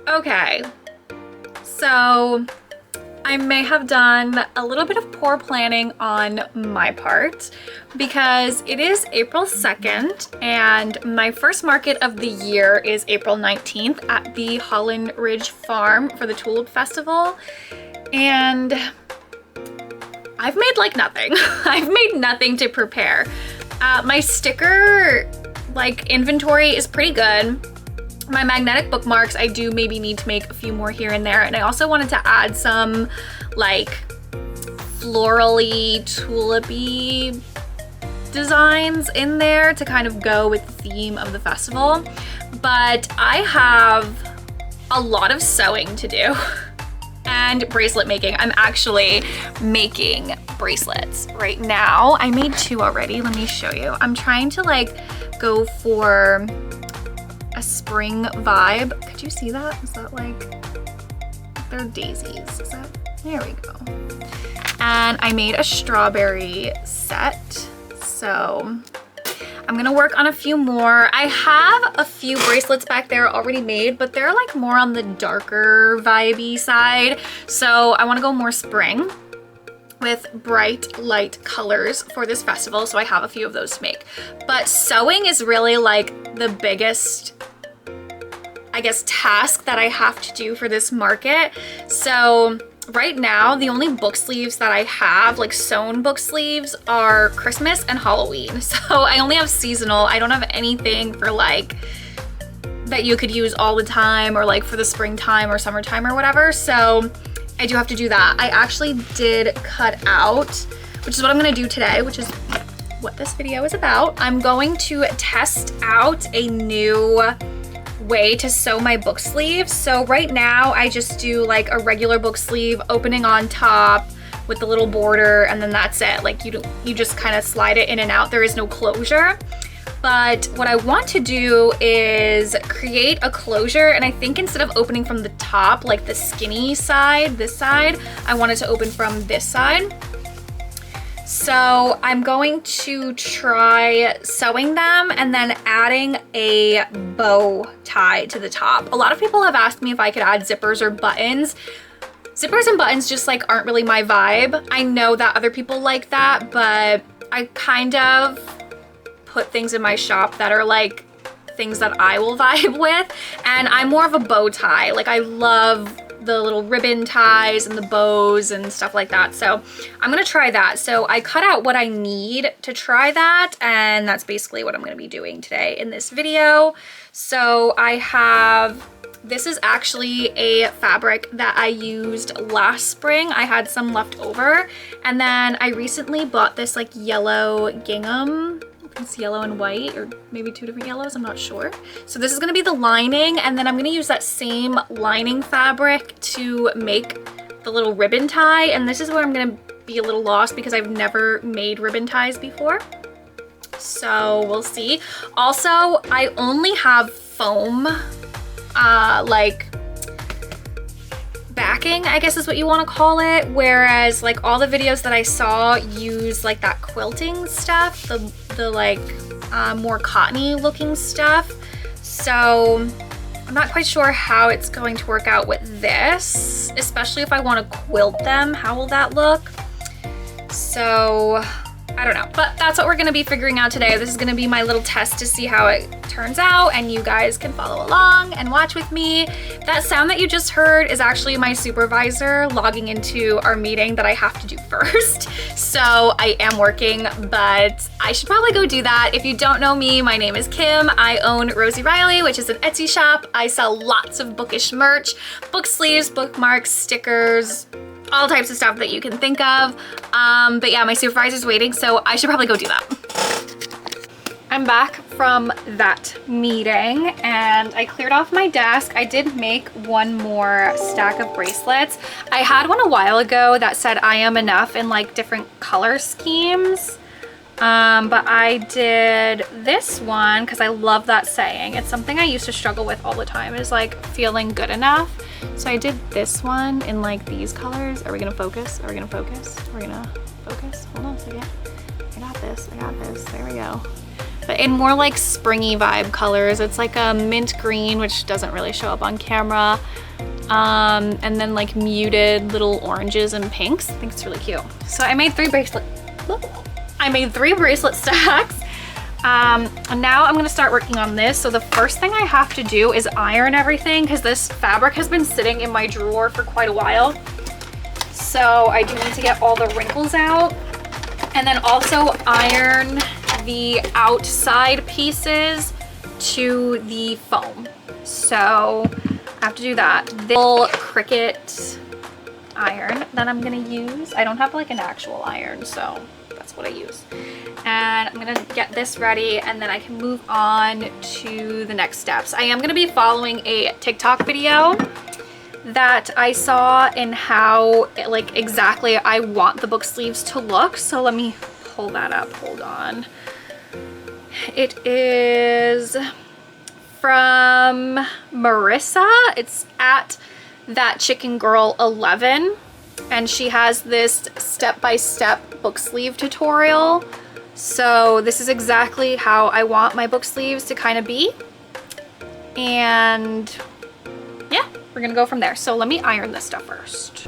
Okay, so I may have done a little bit of poor planning on my part because it is April 2nd and my first market of the year is April 19th at the Holland Ridge Farm for the Tulip Festival, and I've made like nothing. I've made nothing to prepare. My sticker inventory is pretty good. My magnetic bookmarks, I do maybe need to make a few more here and there. And I also wanted to add some florally, tulipy designs in there to kind of go with the theme of the festival. But I have a lot of sewing to do and bracelet making. I'm actually making bracelets right now. I made 2 already. Let me show you. I'm trying to go for a spring vibe. Could you see that? Is that they're daisies? Is that? There we go. And I made a strawberry set. So I'm gonna work on a few more. I have a few bracelets back there already made, but they're more on the darker vibey side. So I wanna go more spring with bright light colors for this festival, so I have a few of those to make. But sewing is really the biggest, I guess, task that I have to do for this market. So right now, the only book sleeves that I have, sewn book sleeves, are Christmas and Halloween. So I only have seasonal. I don't have anything for that you could use all the time or for the springtime or summertime or whatever. So I do have to do that. I actually did cut out, which is what I'm gonna do today, which is what this video is about. I'm going to test out a new way to sew my book sleeves. So right now I just do a regular book sleeve opening on top with the little border, and then that's it. You just kind of slide it in and out. There is no closure. But what I want to do is create a closure, and I think instead of opening from the top, the skinny side, this side, I want it to open from this side. So I'm going to try sewing them and then adding a bow tie to the top. A lot of people have asked me if I could add zippers or buttons. Zippers and buttons just aren't really my vibe. I know that other people like that, but I kind of put things in my shop that are things that I will vibe with, and I'm more of a bow tie. I love the little ribbon ties and the bows and stuff like that. So I'm gonna try that. So I cut out what I need to try that, and that's basically what I'm gonna be doing today in this video. So I have, this is actually a fabric that I used last spring. I had some left over, and then I recently bought this yellow gingham. It's yellow and white, or maybe 2 different yellows, I'm not sure. So this is gonna be the lining, and then I'm gonna use that same lining fabric to make the little ribbon tie, and this is where I'm gonna be a little lost because I've never made ribbon ties before. So we'll see. Also, I only have foam, backing, I guess is what you want to call it, whereas all the videos that I saw use that quilting stuff, the more cottony looking stuff. So I'm not quite sure how it's going to work out with this, especially if I want to quilt them. How will that look? So I don't know, but that's what we're gonna be figuring out today. This is gonna be my little test to see how it turns out, and you guys can follow along and watch with me. That sound that you just heard is actually my supervisor logging into our meeting that I have to do first. So I am working, but I should probably go do that. If you don't know me, my name is Kim. I own Rosie Riley, which is an Etsy shop. I sell lots of bookish merch, book sleeves, bookmarks, stickers, all types of stuff that you can think of. But yeah, my supervisor's waiting, so I should probably go do that. I'm back from that meeting and I cleared off my desk. I did make one more stack of bracelets. I had one a while ago that said I am enough in different color schemes. But I did this one because I love that saying. It's something I used to struggle with all the time, is feeling good enough. So I did this one in these colors. Are we gonna focus? Are we gonna focus? We're gonna focus. Hold on a second. I got this, there we go. but in more like springy vibe colors. It's like a mint green, which doesn't really show up on camera. And then like muted little oranges and pinks. I think it's really cute. So I made 3 bracelet stacks. And now I'm gonna start working on this. So the first thing I have to do is iron everything because this fabric has been sitting in my drawer for quite a while. So I do need to get all the wrinkles out and then also iron the outside pieces to the foam. So I have to do that. This little Cricut iron that I'm gonna use. I don't have like an actual iron, so that's what I use. And I'm gonna get this ready and then I can move on to the next steps. I am gonna be following a TikTok video that I saw in how like exactly I want the book sleeves to look. So let me pull that up, hold on. It is from Marissa. It's at That Chicken Girl 11, and she has this step-by-step book sleeve tutorial. So this is exactly how I want my book sleeves to kind of be. And yeah, we're gonna go from there. So let me iron this stuff first.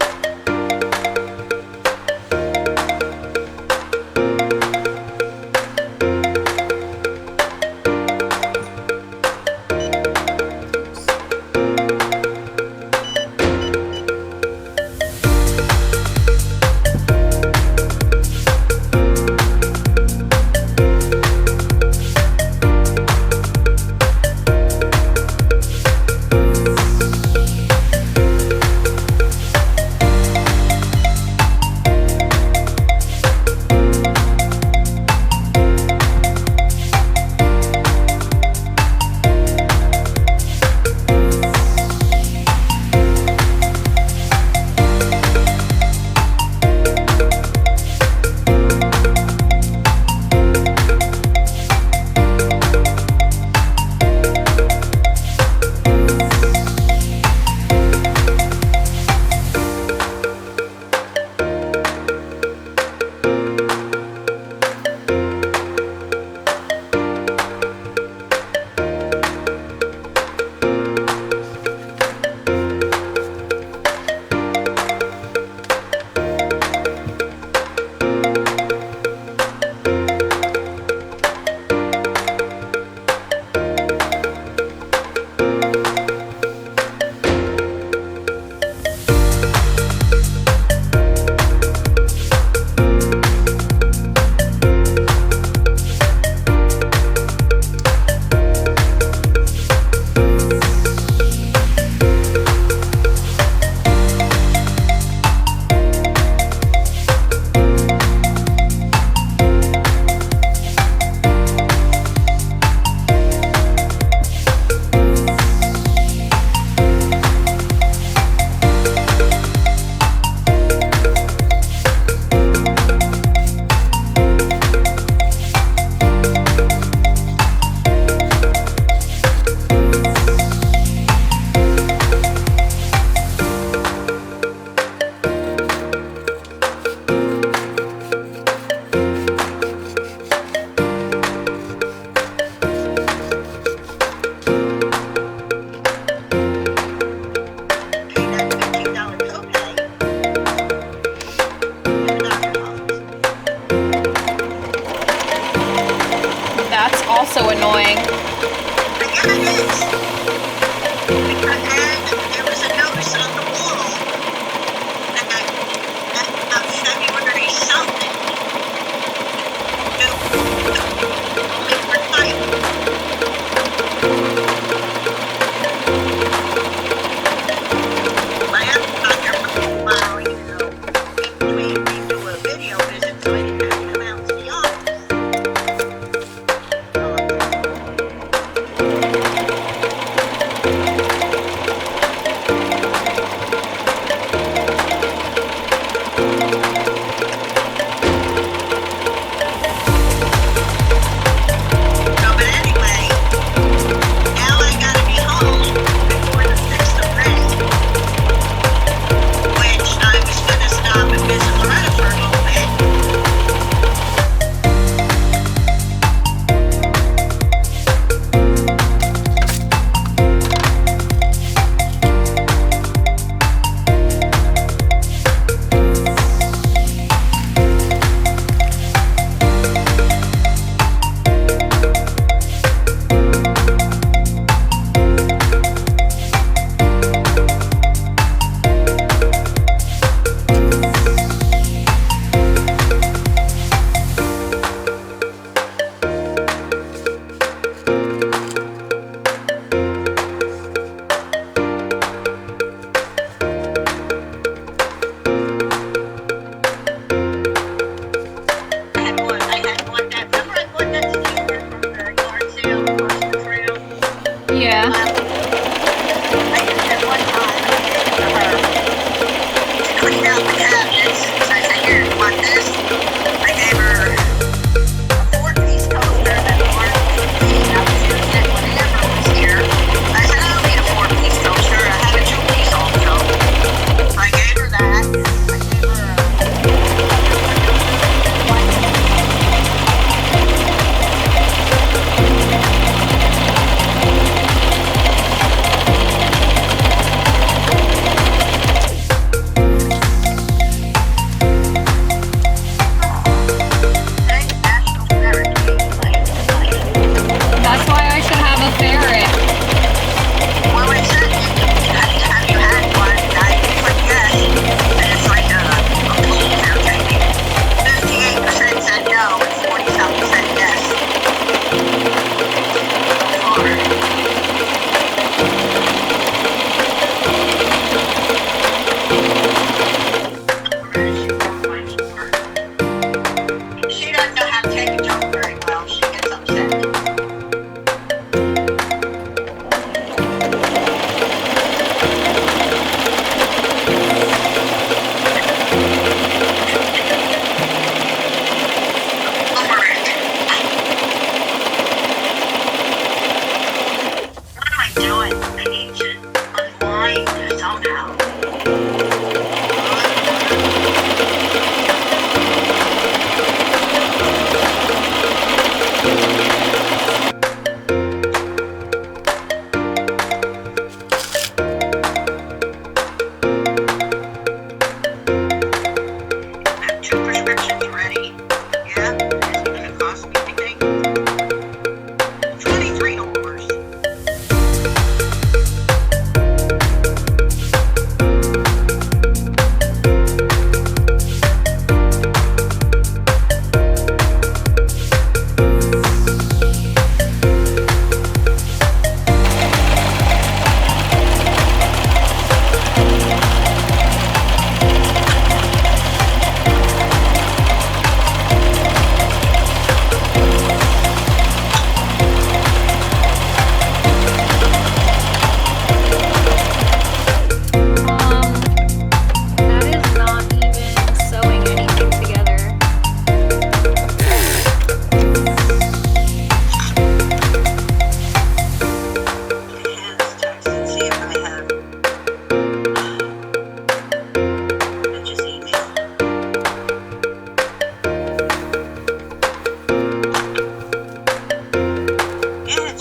So annoying. Yeah, it is. And there was a notice on the wall that February something. Only for last time, well, you know, we do a video visit, so I didn't have to come out to the office.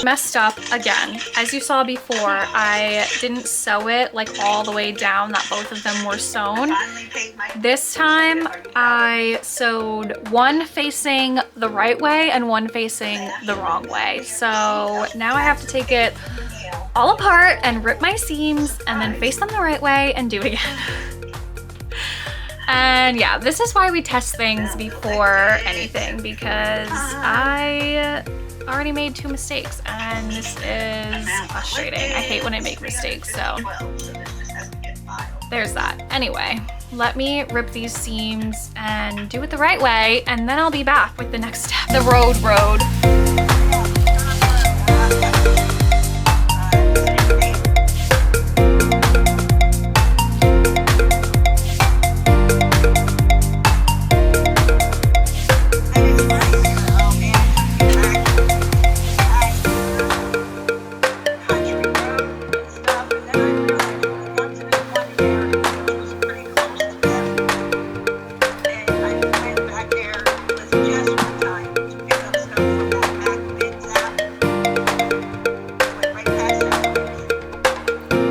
Messed up again. As you saw before, I didn't sew it like all the way down that both of them were sewn. This time I sewed one facing the right way and one facing the wrong way. So now I have to take it all apart and rip my seams and then face them the right way and do it again. And yeah, this is why we test things before anything, because I already made 2 mistakes and this is frustrating. I hate when I make mistakes, so there's that. Anyway, let me rip these seams and do it the right way, and then I'll be back with the next step. The road.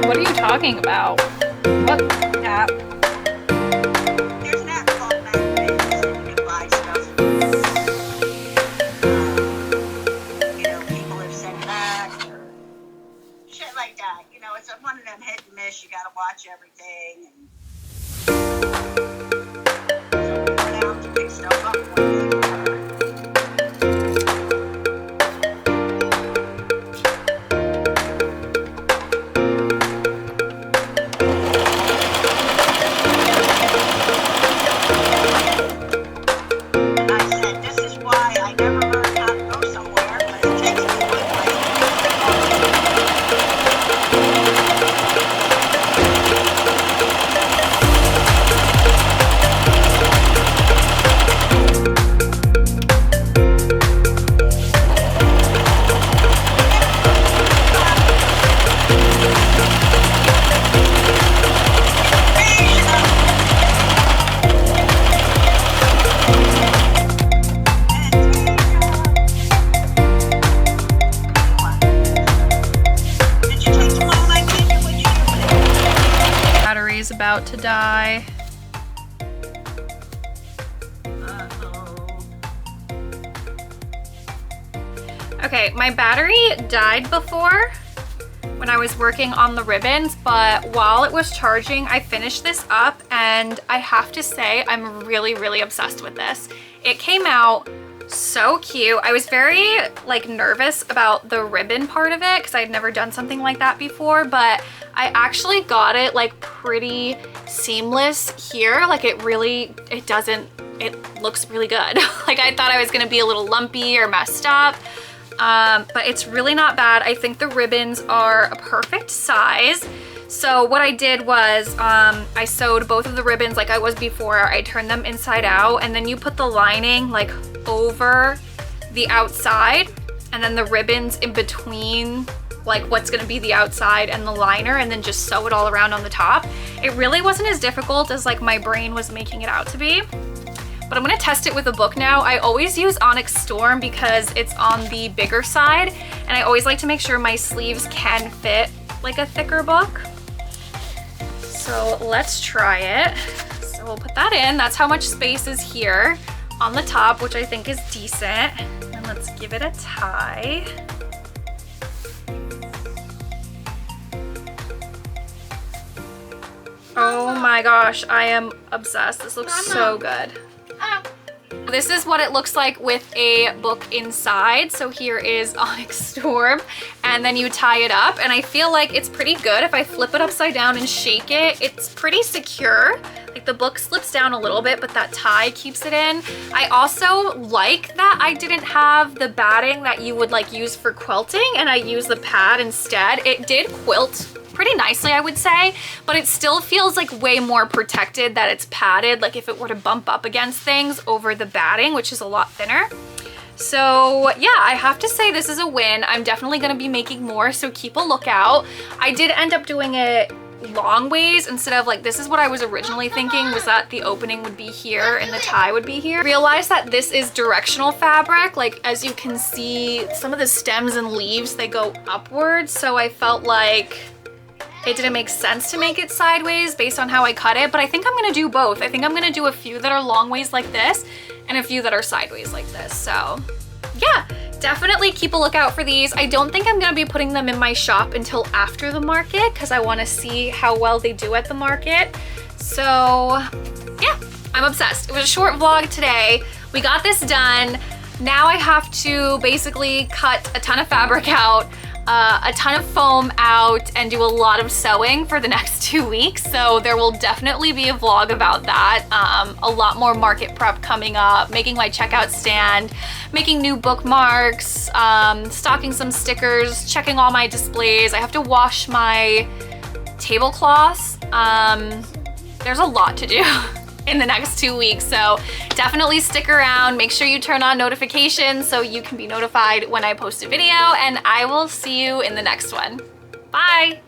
What are you talking about? What app? There's an app called MacBiz, and you can buy stuff. You know, people have sent back or shit like that. You know, it's one of them hit and miss. You gotta watch everything. And so we went out to pick stuff up one day. About to die. Okay, my battery died before when I was working on the ribbons, but while it was charging, I finished this up and I have to say I'm really obsessed with this. It came out so cute. I was very like nervous about the ribbon part of it because I'd never done something like that before, but I actually got it like pretty seamless here. Like it looks really good. Like I thought I was gonna be a little lumpy or messed up, but it's really not bad. I think the ribbons are a perfect size. So what I did was I sewed both of the ribbons like I was before. I turned them inside out, and then you put the lining like over the outside and then the ribbons in between like what's gonna be the outside and the liner, and then just sew it all around on the top. It really wasn't as difficult as like my brain was making it out to be. But I'm gonna test it with a book now. I always use Onyx Storm because it's on the bigger side, and I always like to make sure my sleeves can fit like a thicker book. So let's try it. So we'll put that in. That's how much space is here on the top, which I think is decent. And let's give it a tie. Oh my gosh, I am obsessed. This looks so good. This is what it looks like with a book inside. So here is Onyx Storm, and then you tie it up, and I feel like it's pretty good. If I flip it upside down and shake it, it's pretty secure. Like the book slips down a little bit, but that tie keeps it in. I also like that I didn't have the batting that you would like use for quilting, and I used the pad instead. It did quilt pretty nicely, I would say, but it still feels like way more protected that it's padded, like if it were to bump up against things over the batting, which is a lot thinner. So yeah, I have to say this is a win. I'm definitely gonna be making more, so keep a lookout. I did end up doing it long ways instead of like, this is what I was originally thinking, was that the opening would be here and the tie would be here. Realize that this is directional fabric. Like, as you can see, some of the stems and leaves, they go upwards. So I felt like it didn't make sense to make it sideways based on how I cut it, but I think I'm gonna do both. I think I'm gonna do a few that are long ways like this and a few that are sideways like this. So yeah, definitely keep a lookout for these. I don't think I'm gonna be putting them in my shop until after the market because I wanna see how well they do at the market. So yeah, I'm obsessed. It was a short vlog today. We got this done. Now I have to basically cut a ton of fabric out, a ton of foam out, and do a lot of sewing for the next 2 weeks. So there will definitely be a vlog about that. A lot more market prep coming up, making my checkout stand, making new bookmarks, stocking some stickers, checking all my displays. I have to wash my tablecloths. There's a lot to do in the next 2 weeks, so definitely stick around. Make sure you turn on notifications so you can be notified when I post a video, and I will see you in the next one. Bye!